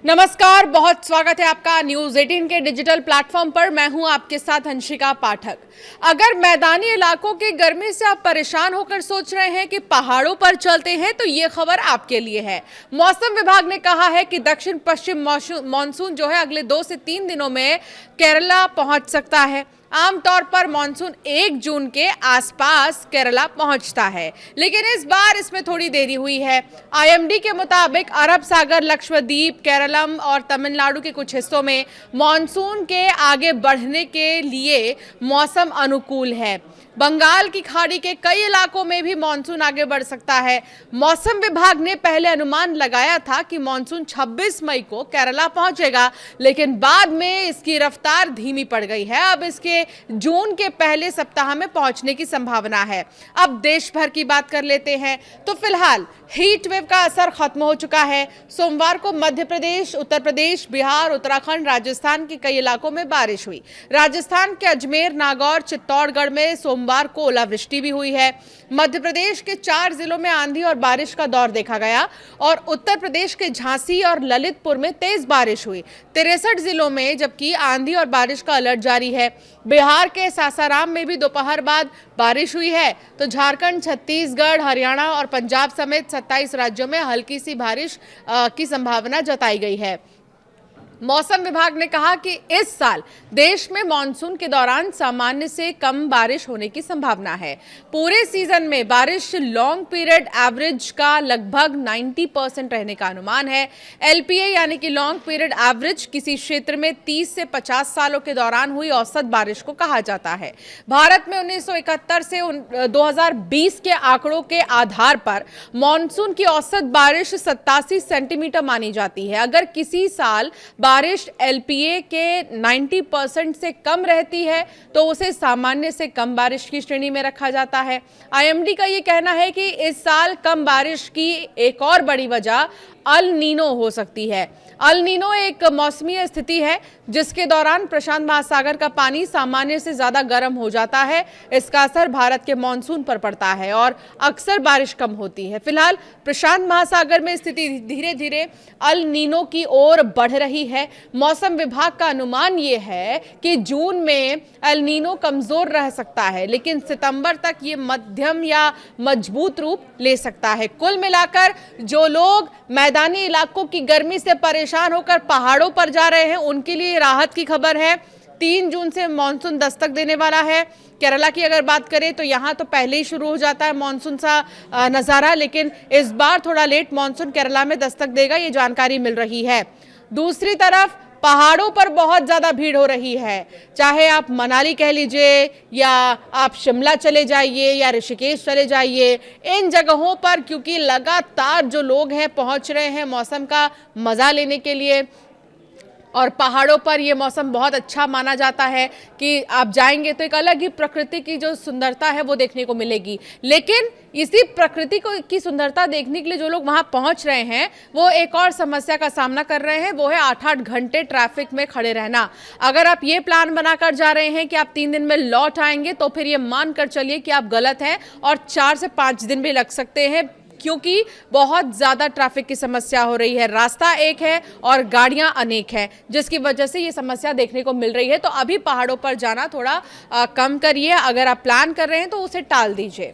नमस्कार, बहुत स्वागत है आपका न्यूज 18 के डिजिटल प्लेटफॉर्म पर। मैं हूं आपके साथ हंसिका पाठक। अगर मैदानी इलाकों की गर्मी से आप परेशान होकर सोच रहे हैं कि पहाड़ों पर चलते हैं तो ये खबर आपके लिए है। मौसम विभाग ने कहा है कि दक्षिण पश्चिम मानसून जो है अगले 2 से 3 दिनों में केरला पहुंच सकता है। आमतौर पर मानसून 1 जून के आसपास केरला पहुंचता है, लेकिन इस बार इसमें थोड़ी देरी हुई है। आईएमडी के मुताबिक अरब सागर, लक्षद्वीप, केरलम और तमिलनाडु के कुछ हिस्सों में मानसून के आगे बढ़ने के लिए मौसम अनुकूल है। बंगाल की खाड़ी के कई इलाकों में भी मानसून आगे बढ़ सकता है। मौसम विभाग ने पहले अनुमान लगाया था कि मानसून 26 मई को केरला पहुंचेगा, लेकिन बाद में इसकी रफ्तार धीमी पड़ गई है। अब इसके जून के पहले सप्ताह में पहुंचने की संभावना है। अब देश भर की बात कर लेते हैं तो फिलहाल हीट वेव का असर खत्म हो चुका है। सोमवार को मध्य प्रदेश, उत्तर प्रदेश, बिहार, उत्तराखंड, राजस्थान के कई इलाकों में बारिश हुई। राजस्थान के अजमेर, नागौर, चित्तौड़गढ़ में सोमवार को ओलावृष्टि भी हुई है। मध्य प्रदेश के 4 जिलों में आंधी और बारिश का दौर देखा गया और उत्तर प्रदेश के झांसी और ललितपुर में तेज बारिश हुई। 63 जिलों में जबकि आंधी और बारिश का अलर्ट जारी है। बिहार के सासाराम में भी दोपहर बाद बारिश हुई है। तो झारखंड, छत्तीसगढ़, हरियाणा और पंजाब समेत 27 राज्यों में हल्की सी बारिश की संभावना जताई गई है। मौसम विभाग ने कहा कि इस साल देश में मानसून के दौरान सामान्य से कम बारिश होने की संभावना है। पूरे सीजन में बारिश लॉन्ग पीरियड एवरेज का लगभग 90% रहने का अनुमान है। एलपीए यानी कि लॉन्ग पीरियड एवरेज किसी क्षेत्र में 30 से 50 सालों के दौरान हुई औसत बारिश को कहा जाता है। भारत में 1971 से 2020 के आंकड़ों के आधार पर मानसून की औसत बारिश 87 सेंटीमीटर मानी जाती है। अगर किसी साल बारिश एलपीए के 90% से कम रहती है तो उसे सामान्य से कम बारिश की श्रेणी में रखा जाता है। आईएमडी का यह कहना है कि इस साल कम बारिश की एक और बड़ी वजह अल नीनो हो सकती है। अल नीनो एक मौसमी स्थिति है जिसके दौरान प्रशांत महासागर का पानी सामान्य से ज्यादा गर्म हो जाता है। इसका असर भारत के मानसून पर पड़ता है और अक्सर बारिश कम होती है। फिलहाल प्रशांत महासागर में स्थिति धीरे धीरे अल नीनो की ओर बढ़ रही है। मौसम विभाग का अनुमान यह है कि जून में अल नीनो कमजोर रह सकता है, लेकिन सितंबर तक ये मध्यम या मजबूत रूप ले सकता है। कुल मिलाकर जो लोग मैदानी इलाकों की गर्मी से परेशान होकर पहाड़ों पर जा रहे हैं उनके लिए राहत की खबर है। 3 जून से मानसून दस्तक देने वाला है। केरला की अगर बात करें तो यहाँ तो पहले ही शुरू हो जाता है मानसून सा नज़ारा, लेकिन इस बार थोड़ा लेट मानसून केरला में दस्तक देगा, ये जानकारी मिल रही है। दूसरी तरफ पहाड़ों पर बहुत ज्यादा भीड़ हो रही है। चाहे आप मनाली कह लीजिए या आप शिमला चले जाइए या ऋषिकेश चले जाइए, इन जगहों पर क्योंकि लगातार जो लोग हैं पहुंच रहे हैं मौसम का मजा लेने के लिए, और पहाड़ों पर ये मौसम बहुत अच्छा माना जाता है कि आप जाएंगे तो एक अलग ही प्रकृति की जो सुंदरता है वो देखने को मिलेगी। लेकिन इसी प्रकृति की सुंदरता देखने के लिए जो लोग वहां पहुंच रहे हैं वो एक और समस्या का सामना कर रहे हैं, वो है 8-8 घंटे ट्रैफिक में खड़े रहना। अगर आप ये प्लान बनाकर जा रहे हैं कि आप 3 दिन में लौट आएंगे तो फिर ये मानकर चलिए कि आप गलत हैं और 4 से 5 दिन भी लग सकते हैं, क्योंकि बहुत ज्यादा ट्रैफिक की समस्या हो रही है। रास्ता एक है और गाड़ियां अनेक हैं, जिसकी वजह से ये समस्या देखने को मिल रही है। तो अभी पहाड़ों पर जाना थोड़ा कम करिए। अगर आप प्लान कर रहे हैं तो उसे टाल दीजिए।